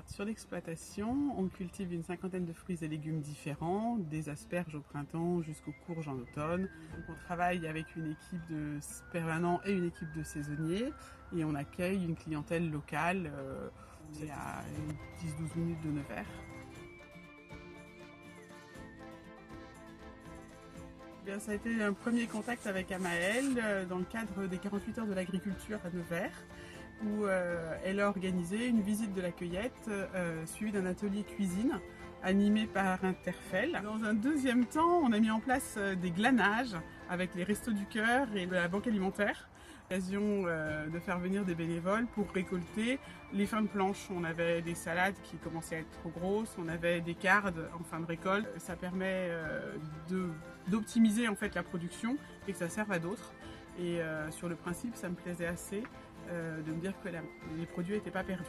Sur l'exploitation, on cultive une cinquantaine de fruits et légumes différents, des asperges au printemps jusqu'aux courges en automne. Donc on travaille avec une équipe de permanents et une équipe de saisonniers et on accueille une clientèle locale c'est à 10-12 minutes de Nevers. Bien, ça a été un premier contact avec Amaëlle dans le cadre des 48 heures de l'agriculture à Nevers, où elle a organisé une visite de la cueillette suivie d'un atelier cuisine animé par Interfel. Dans un deuxième temps, on a mis en place des glanages avec les Restos du Cœur et la Banque Alimentaire. L'occasion de faire venir des bénévoles pour récolter les fins de planche. On avait des salades qui commençaient à être trop grosses, on avait des cardes en fin de récolte. Ça permet d'optimiser en fait la production et que ça serve à d'autres. Et sur le principe, ça me plaisait assez de me dire que les produits n'étaient pas perdus.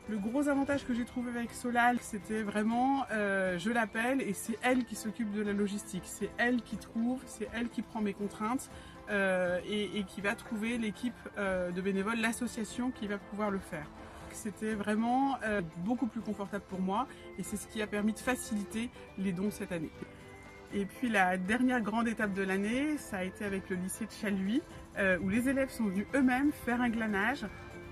Le gros avantage que j'ai trouvé avec Solal, c'était vraiment, je l'appelle et c'est elle qui s'occupe de la logistique. C'est elle qui trouve, c'est elle qui prend mes contraintes et qui va trouver l'équipe de bénévoles, l'association qui va pouvoir le faire. C'était vraiment beaucoup plus confortable pour moi et c'est ce qui a permis de faciliter les dons cette année. Et puis la dernière grande étape de l'année, ça a été avec le lycée de Chaluis, où les élèves sont venus eux-mêmes faire un glanage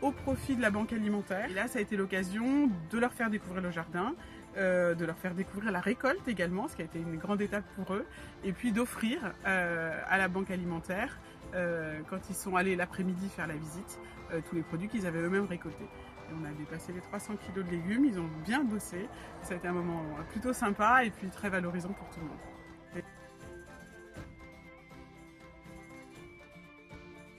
au profit de la banque alimentaire. Et là, ça a été l'occasion de leur faire découvrir le jardin, de leur faire découvrir la récolte également, ce qui a été une grande étape pour eux, et puis d'offrir à la banque alimentaire, quand ils sont allés l'après-midi faire la visite, tous les produits qu'ils avaient eux-mêmes récoltés. Et on a dépassé les 300 kg de légumes, ils ont bien bossé. Ça a été un moment plutôt sympa et puis très valorisant pour tout le monde.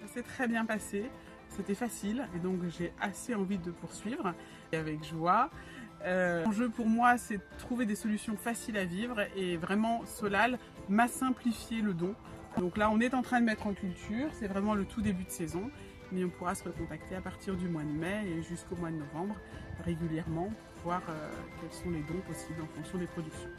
Ça s'est très bien passé, c'était facile et donc j'ai assez envie de poursuivre et avec joie. L'enjeu pour moi, c'est de trouver des solutions faciles à vivre et vraiment Solal m'a simplifié le don. Donc là, on est en train de mettre en culture, c'est vraiment le tout début de saison, mais on pourra se recontacter à partir du mois de mai et jusqu'au mois de novembre régulièrement pour voir quels sont les dons possibles en fonction des productions.